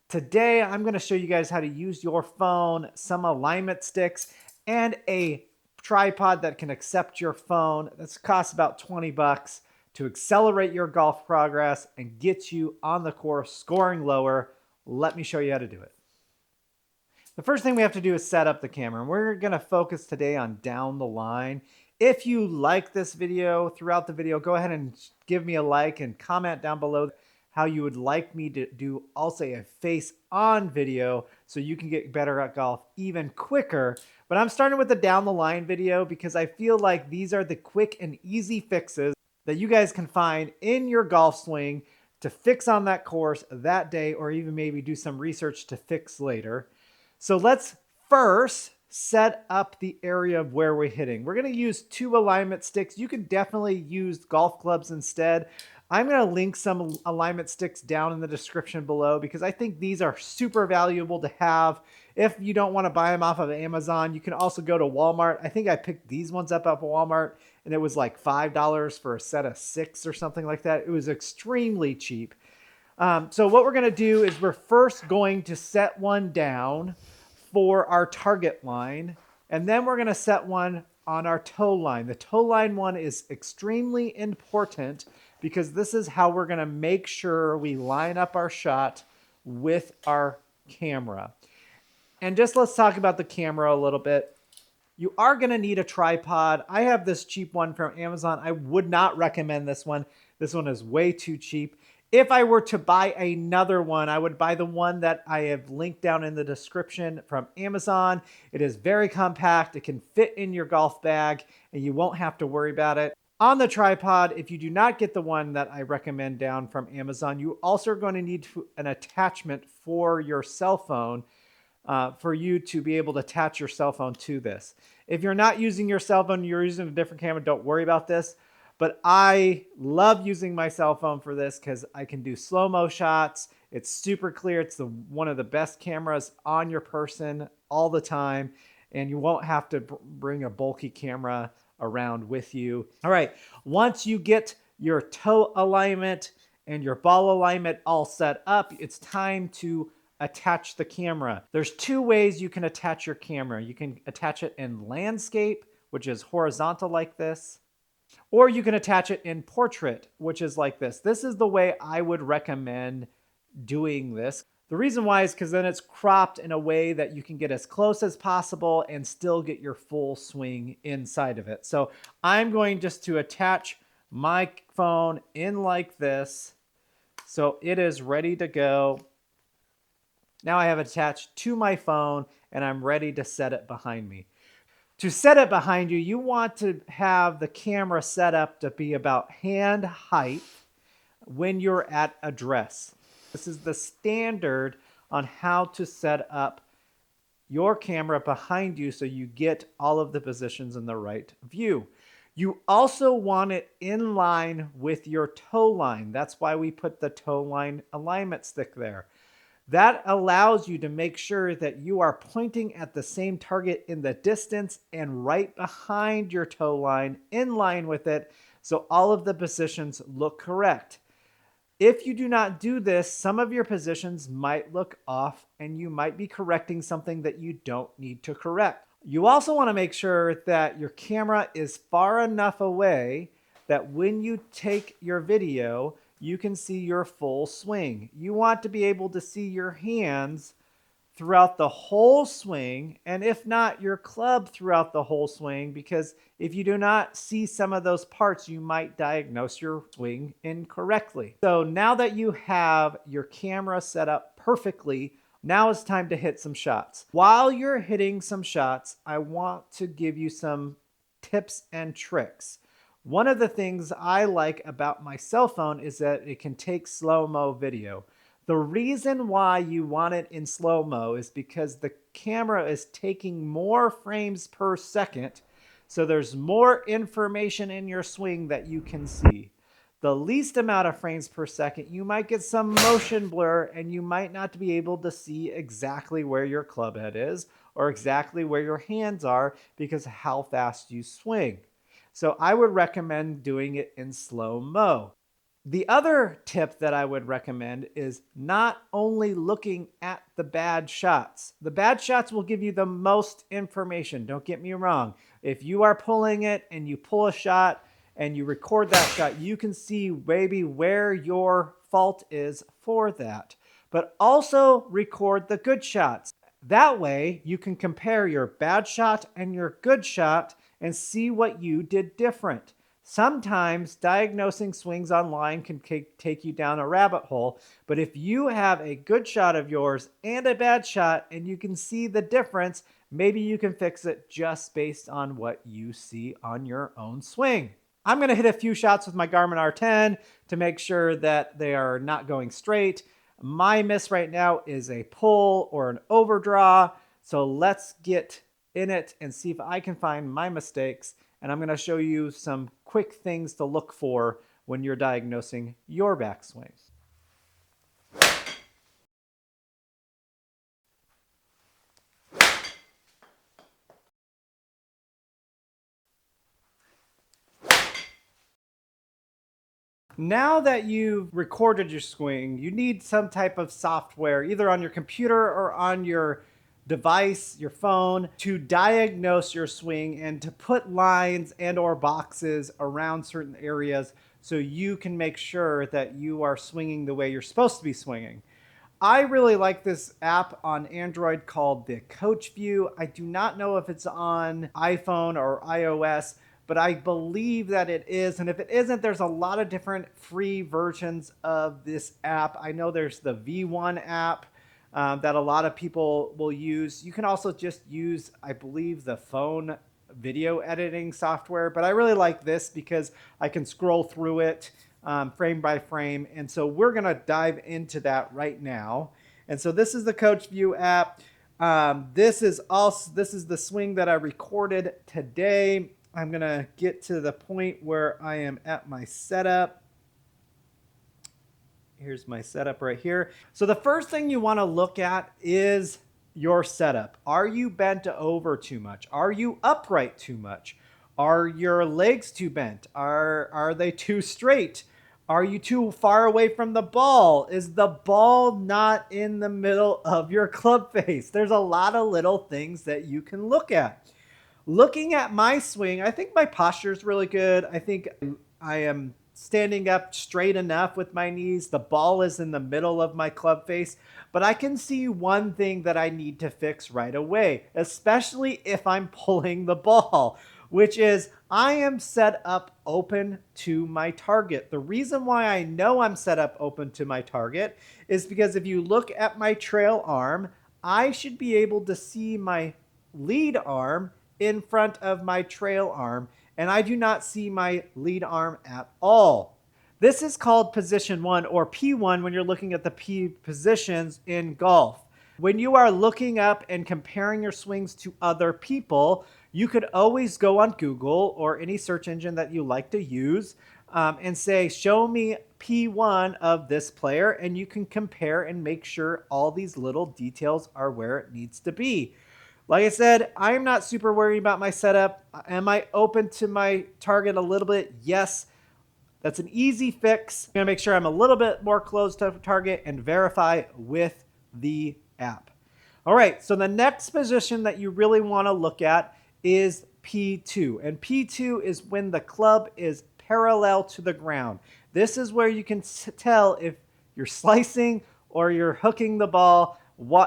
Today, I'm going to show you guys how to use your phone, some alignment sticks, and a tripod that can accept your phone. This costs about 20 bucks to accelerate your golf progress and get you on the course scoring lower. Let me show you how to do it. The first thing we have to do is set up the camera, and we're going to focus today on down the line. If you like this video, throughout the video, go ahead and give me a like and comment down below how you would like me to do also a face-on video so you can get better at golf even quicker. But I'm starting with the down the line video because I feel like these are the quick and easy fixes that you guys can find in your golf swing to fix on that course that day, or even maybe do some research to fix later. So let's first set up the area of where we're hitting. We're going to use 2 alignment sticks. You could definitely use golf clubs instead. I'm going to link some alignment sticks down in the description below because I think these are super valuable to have. If you don't want to buy them off of Amazon, you can also go to Walmart. I think I picked these ones up at Walmart and it was like $5 for a set of 6 or something like that. It was extremely cheap. So what we're going to do is we're first going to set one down for our target line, and then we're going to set one on our toe line. The toe line one is extremely important because this is how we're going to make sure we line up our shot with our camera. And just let's talk about the camera a little bit. You are going to need a tripod. I have this cheap one from Amazon. I would not recommend this one. This one is way too cheap. If I were to buy another one, I would buy the one that I have linked down in the description from Amazon. It is very compact. It can fit in your golf bag and you won't have to worry about it. On the tripod, if you do not get the one that I recommend down from Amazon, you also are going to need an attachment for your cell phone for you to be able to attach your cell phone to this. If you're not using your cell phone, you're using a different camera, don't worry about this. But I love using my cell phone for this because I can do slow-mo shots. It's super clear. It's one of the best cameras on your person all the time. And you won't have to bring a bulky camera around with you. All right, once you get your toe alignment and your ball alignment all set up, it's time to attach the camera. There's 2 ways you can attach your camera. You can attach it in landscape, which is horizontal like this, or you can attach it in portrait, which is like this. This is the way I would recommend doing this. The reason why is because then it's cropped in a way that you can get as close as possible and still get your full swing inside of it. So I'm going just to attach my phone in like this. So it is ready to go. Now I have attached to my phone and I'm ready to set it behind me. To set it behind you, you want to have the camera set up to be about hand height when you're at address. This is the standard on how to set up your camera behind you so you get all of the positions in the right view. You also want it in line with your toe line. That's why we put the toe line alignment stick there. That allows you to make sure that you are pointing at the same target in the distance and right behind your toe line, in line with it, so all of the positions look correct. If you do not do this, some of your positions might look off and you might be correcting something that you don't need to correct. You also want to make sure that your camera is far enough away that when you take your video, you can see your full swing. You want to be able to see your hands throughout the whole swing, and if not, your club throughout the whole swing, because if you do not see some of those parts, you might diagnose your swing incorrectly. So now that you have your camera set up perfectly, now it's time to hit some shots. While you're hitting some shots, I want to give you some tips and tricks. One of the things I like about my cell phone is that it can take slow-mo video. The reason why you want it in slow-mo is because the camera is taking more frames per second, so there's more information in your swing that you can see. The least amount of frames per second, you might get some motion blur and you might not be able to see exactly where your club head is or exactly where your hands are because of how fast you swing. So I would recommend doing it in slow-mo. The other tip that I would recommend is not only looking at the bad shots. The bad shots will give you the most information. Don't get me wrong. If you are pulling it and you pull a shot and you record that shot, you can see maybe where your fault is for that. But also record the good shots. That way, you can compare your bad shot and your good shot and see what you did different. Sometimes diagnosing swings online can take you down a rabbit hole, but if you have a good shot of yours and a bad shot and you can see the difference, maybe you can fix it just based on what you see on your own swing. I'm going to hit a few shots with my Garmin R10 to make sure that they are not going straight. My miss right now is a pull or an overdraw. So let's get in it and see if I can find my mistakes. And I'm going to show you some quick things to look for when you're diagnosing your backswing. Now that you've recorded your swing, you need some type of software, either on your computer or on your device, your phone, to diagnose your swing and to put lines and or boxes around certain areas so you can make sure that you are swinging the way you're supposed to be swinging. I really like this app on Android called the Coach View. I do not know if it's on iPhone or iOS, but I believe that it is. And if it isn't, there's a lot of different free versions of this app. I know there's the V1 app that a lot of people will use. You can also just use, I believe, the phone video editing software, but I really like this because I can scroll through it frame by frame. And so we're going to dive into that right now. And so this is the Coach View app. This is the swing that I recorded today. I'm going to get to the point where I am at my setup. Here's my setup right here. So the first thing you want to look at is your setup. Are you bent over too much? Are you upright too much? Are your legs too bent? Are they too straight? Are you too far away from the ball? Is the ball not in the middle of your club face? There's a lot of little things that you can look at. Looking at my swing, I think my posture is really good. I think I am standing up straight enough with my knees. The ball is in the middle of my club face, but I can see one thing that I need to fix right away, especially if I'm pulling the ball, which is I am set up open to my target. The reason why I know I'm set up open to my target is because if you look at my trail arm, I should be able to see my lead arm in front of my trail arm, and I do not see my lead arm at all. This is called position one, or P1, when you're looking at the P positions in golf. When you are looking up and comparing your swings to other people, you could always go on Google or any search engine that you like to use and say, show me P1 of this player, and you can compare and make sure all these little details are where it needs to be. Like I said, I'm not super worried about my setup. Am I open to my target a little bit? Yes. That's an easy fix. I'm going to make sure I'm a little bit more close to target and verify with the app. All right, so the next position that you really want to look at is P2. And P2 is when the club is parallel to the ground. This is where you can tell if you're slicing or you're hooking the ball,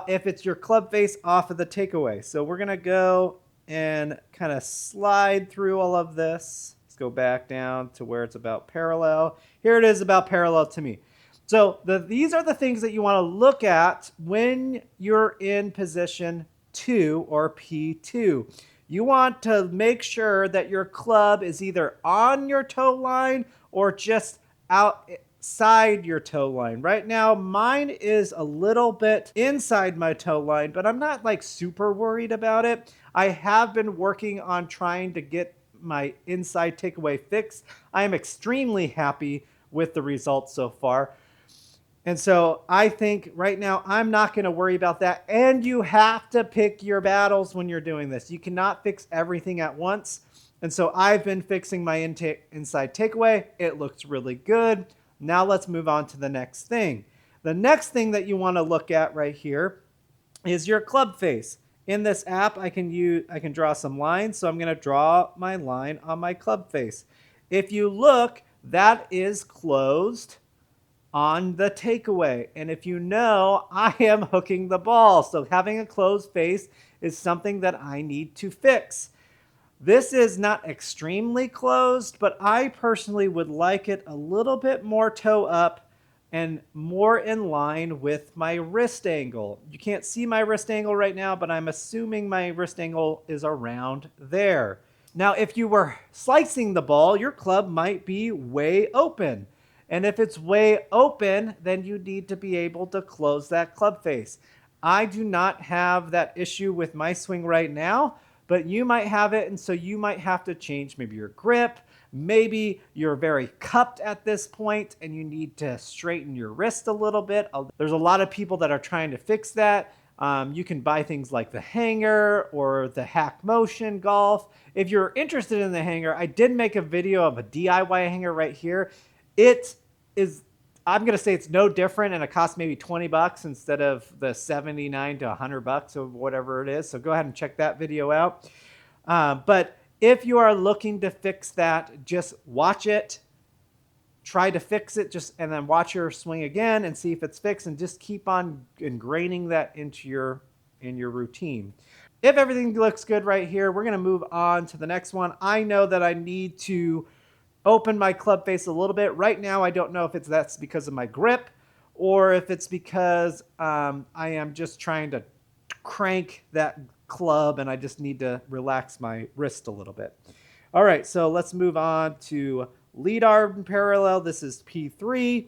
if it's your club face off of the takeaway. So we're going to go and kind of slide through all of this. Let's go back down to where it's about parallel. Here it is, about parallel to me. So these are the things that you want to look at when you're in position 2 or P2. You want to make sure that your club is either on your toe line or just outside your toe line. Right now, mine is a little bit inside my toe line, but I'm not like super worried about it. I have been working on trying to get my inside takeaway fixed. I am extremely happy with the results so far. And so I think right now I'm not going to worry about that. And you have to pick your battles when you're doing this. You cannot fix everything at once. And so I've been fixing my inside takeaway. It looks really good. Now let's move on to the next thing. The next thing that you want to look at right here is your club face. In this app, I can draw some lines. So I'm going to draw my line on my club face. If you look, that is closed on the takeaway. And if you know, I am hooking the ball. So having a closed face is something that I need to fix. This is not extremely closed, but I personally would like it a little bit more toe up and more in line with my wrist angle. You can't see my wrist angle right now, but I'm assuming my wrist angle is around there. Now, if you were slicing the ball, your club might be way open. And if it's way open, then you need to be able to close that club face. I do not have that issue with my swing right now, but you might have it, and so you might have to change maybe your grip. Maybe you're very cupped at this point and you need to straighten your wrist a little bit. There's a lot of people that are trying to fix that. You can buy things like the hanger or the Hack Motion Golf. If you're interested in the hanger, I did make a video of a DIY hanger right here. It is, I'm going to say it's no different, and it costs maybe 20 bucks instead of the 79 to 100 bucks or whatever it is. So go ahead and check that video out. But if you are looking to fix that, just watch it, try to fix it, and then watch your swing again and see if it's fixed, and just keep on ingraining that into your routine. If everything looks good right here, we're going to move on to the next one. I know that I need to open my club face a little bit. Right now, I don't know if that's because of my grip or if it's because I am just trying to crank that club and I just need to relax my wrist a little bit. All right, so let's move on to lead arm parallel. This is P3.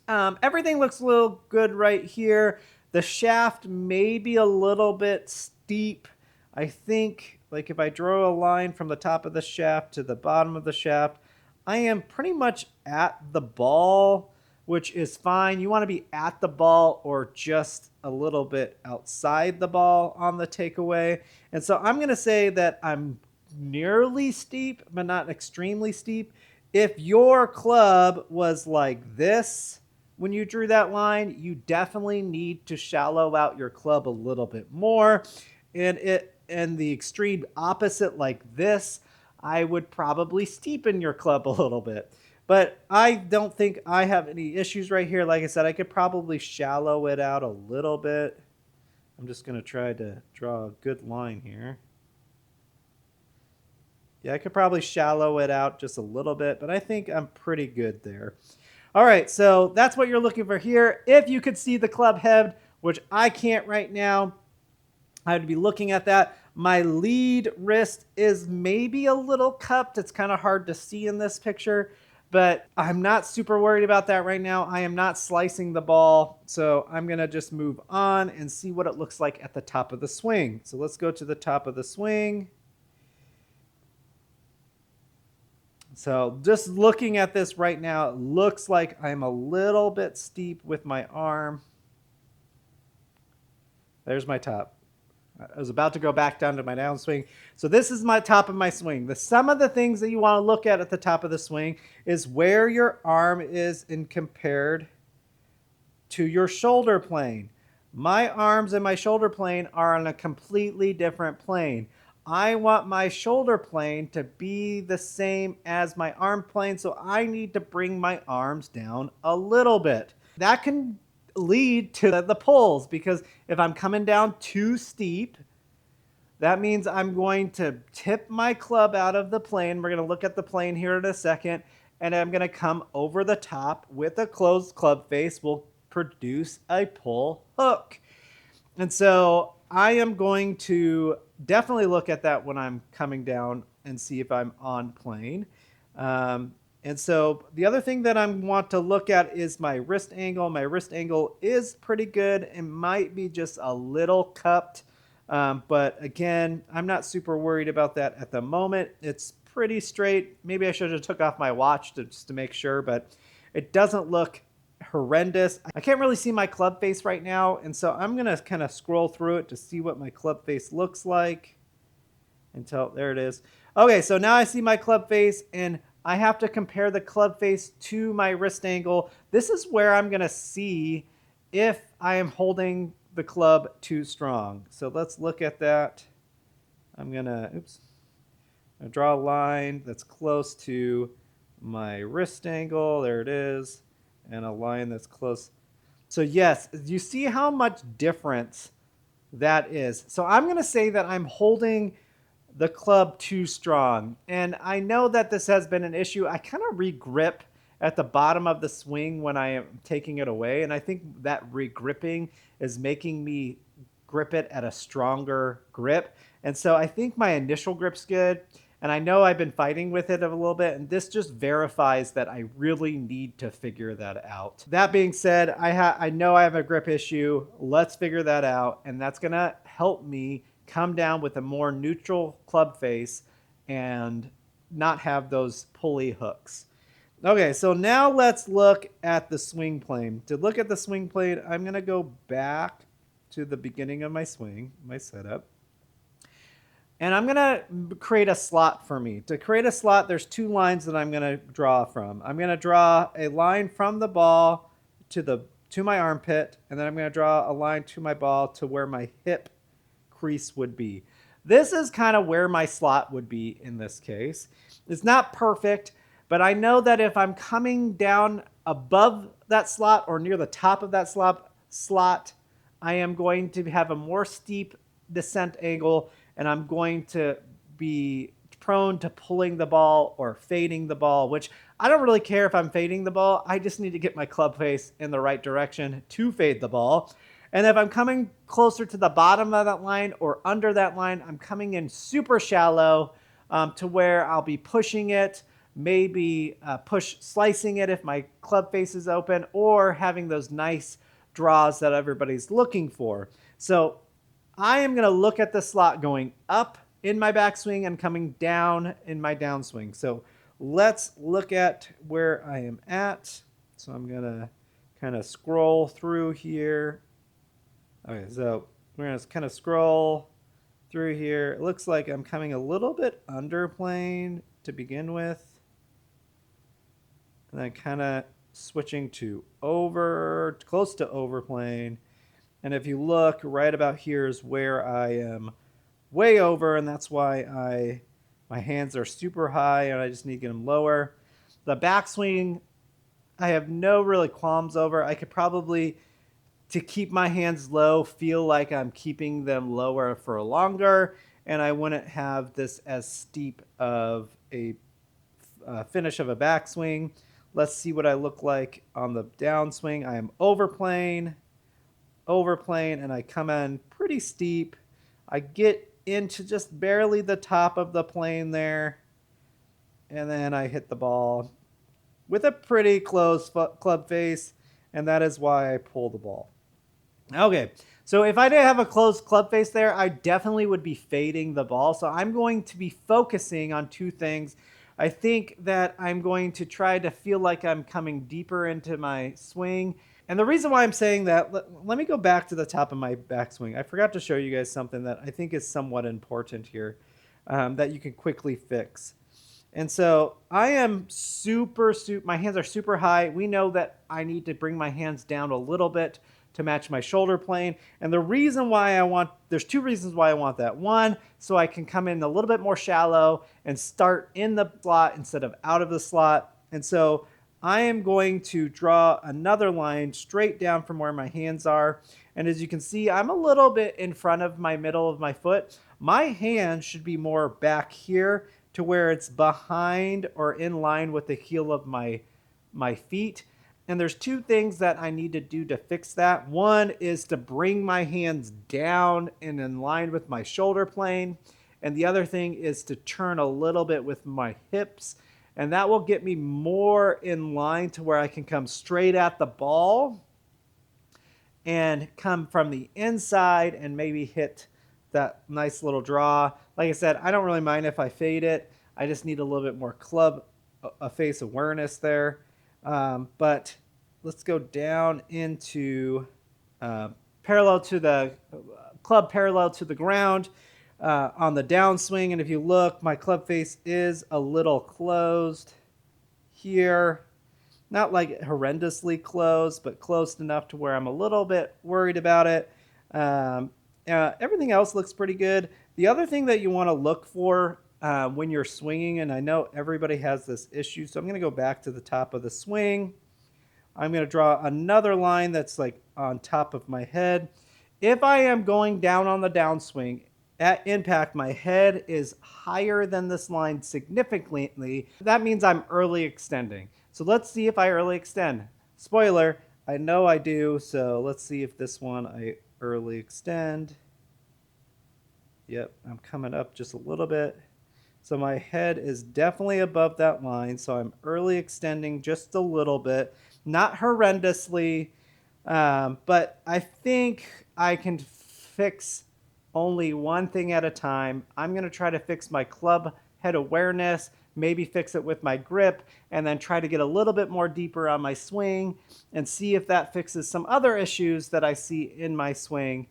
Everything looks a little good right here. The shaft may be a little bit steep. I think, like, if I draw a line from the top of the shaft to the bottom of the shaft, I am pretty much at the ball, which is fine. You want to be at the ball or just a little bit outside the ball on the takeaway. And so I'm going to say that I'm nearly steep, but not extremely steep. If your club was like this when you drew that line, you definitely need to shallow out your club a little bit more. And the extreme opposite, like this, I would probably steepen your club a little bit. But I don't think I have any issues right here. Like I said, I could probably shallow it out a little bit. I'm just going to try to draw a good line here. Yeah, I could probably shallow it out just a little bit, but I think I'm pretty good there. All right, so that's what you're looking for here. If you could see the club head, which I can't right now, I'd be looking at that. My lead wrist is maybe a little cupped. It's kind of hard to see in this picture, but I'm not super worried about that right now. I am not slicing the ball, so I'm going to just move on and see what it looks like at the top of the swing. So let's go to the top of the swing. So just looking at this right now, it looks like I'm a little bit steep with my arm. There's my top. I was about to go back down to my downswing. So this is my top of my swing. Some of the things that you want to look at the top of the swing is where your arm is compared to your shoulder plane. My arms and my shoulder plane are on a completely different plane. I want my shoulder plane to be the same as my arm plane, so I need to bring my arms down a little bit. That can lead to the pulls, because if I'm coming down too steep, that means I'm going to tip my club out of the plane. We're going to look at the plane here in a second, and I'm going to come over the top with a closed club face. Will produce a pull hook. And so I am going to definitely look at that when I'm coming down and see if I'm on plane. And so the other thing that I want to look at is my wrist angle. My wrist angle is pretty good. It might be just a little cupped. But again, I'm not super worried about that at the moment. It's pretty straight. Maybe I should have took off my watch just to make sure, but it doesn't look horrendous. I can't really see my club face right now, and so I'm gonna kind of scroll through it to see what my club face looks like until there it is. Okay, so now I see my club face, and I have to compare the club face to my wrist angle. This is where I'm going to see if I am holding the club too strong. So let's look at that. I'm going to, draw a line that's close to my wrist angle. There it is. And a line that's close. So yes, you see how much difference that is. So I'm going to say that I'm holding the club too strong. And I know that this has been an issue. I kind of regrip at the bottom of the swing when I am taking it away. And I think that regripping is making me grip it at a stronger grip. And so I think my initial grip's good. And I know I've been fighting with it a little bit, and this just verifies that I really need to figure that out. That being said, I know I have a grip issue. Let's figure that out, and that's gonna help me come down with a more neutral club face and not have those pulley hooks. Okay, so now let's look at the swing plane. To look at the swing plane, I'm gonna go back to the beginning of my swing, my setup. And I'm gonna create a slot for me. To create a slot, there's two lines that I'm gonna draw from. I'm gonna draw a line from the ball to my armpit, and then I'm gonna draw a line to my ball to where my hip crease would be. This is kind of where my slot would be in this case. It's not perfect, but I know that if I'm coming down above that slot or near the top of that slot, I am going to have a more steep descent angle, and I'm going to be prone to pulling the ball or fading the ball, which I don't really care if I'm fading the ball. I just need to get my club face in the right direction to fade the ball. And if I'm coming closer to the bottom of that line or under that line, I'm coming in super shallow to where I'll be pushing it, maybe slicing it if my club face is open, or having those nice draws that everybody's looking for. So I am going to look at the slot going up in my backswing and coming down in my downswing. So let's look at where I am at. So I'm going to kind of scroll through here. Okay, so we're going to kind of scroll through here. It looks like I'm coming a little bit under plane to begin with. And then kind of switching to close to over plane. And if you look, right about here is where I am way over, and that's why my hands are super high, and I just need to get them lower. The backswing, I have no really qualms over. I could probably, to keep my hands low, feel like I'm keeping them lower for longer, and I wouldn't have this as steep of a finish of a backswing. Let's see what I look like on the downswing. I am over plane, and I come in pretty steep. I get into just barely the top of the plane there, and then I hit the ball with a pretty close club face, and that is why I pull the ball. Okay, so if I didn't have a closed club face there, I definitely would be fading the ball. So I'm going to be focusing on two things. I think that I'm going to try to feel like I'm coming deeper into my swing. And the reason why I'm saying that, let me go back to the top of my backswing. I forgot to show you guys something that I think is somewhat important here that you can quickly fix. And so I am my hands are super high. We know that I need to bring my hands down a little bit to match my shoulder plane. And the reason why there's two reasons why I want that. One, so I can come in a little bit more shallow and start in the slot instead of out of the slot. And so I am going to draw another line straight down from where my hands are. And as you can see, I'm a little bit in front of my middle of my foot. My hand should be more back here to where it's behind or in line with the heel of my feet. And there's two things that I need to do to fix that. One is to bring my hands down and in line with my shoulder plane. And the other thing is to turn a little bit with my hips. And that will get me more in line to where I can come straight at the ball and come from the inside and maybe hit that nice little draw. Like I said, I don't really mind if I fade it. I just need a little bit more club face awareness there. But let's go down into parallel to the club, parallel to the ground on the downswing. And if you look, my club face is a little closed. here. Not like horrendously close, but close enough to where I'm a little bit worried about it. Everything else looks pretty good. The other thing that you want to look for when you're swinging, and I know everybody has this issue, so I'm going to go back to the top of the swing. I'm going to draw another line that's like on top of my head. If I am going down on the downswing, at impact, my head is higher than this line significantly. That means I'm early extending. So let's see if I early extend. Spoiler, I know I do, so let's see if this one I early extend. Yep, I'm coming up just a little bit. So my head is definitely above that line, so I'm early extending just a little bit. Not horrendously, but I think I can fix only one thing at a time. I'm going to try to fix my club head awareness, maybe fix it with my grip, and then try to get a little bit more deeper on my swing and see if that fixes some other issues that I see in my swing.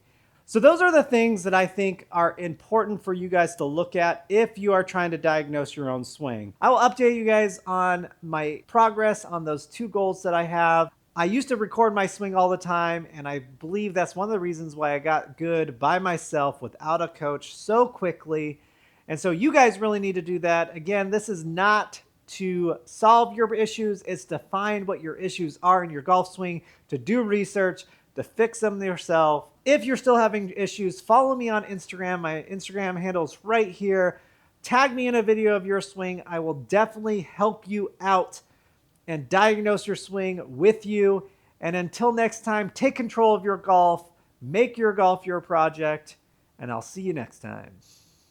So those are the things that I think are important for you guys to look at if you are trying to diagnose your own swing. I will update you guys on my progress on those 2 goals that I have. I used to record my swing all the time, and I believe that's one of the reasons why I got good by myself without a coach so quickly. And so you guys really need to do that. Again, this is not to solve your issues. It's to find what your issues are in your golf swing, to do research, to fix them yourself. If you're still having issues, follow me on Instagram. My Instagram handle is right here. Tag me in a video of your swing. I will definitely help you out and diagnose your swing with you. And until next time, take control of your golf, make your golf your project, and I'll see you next time.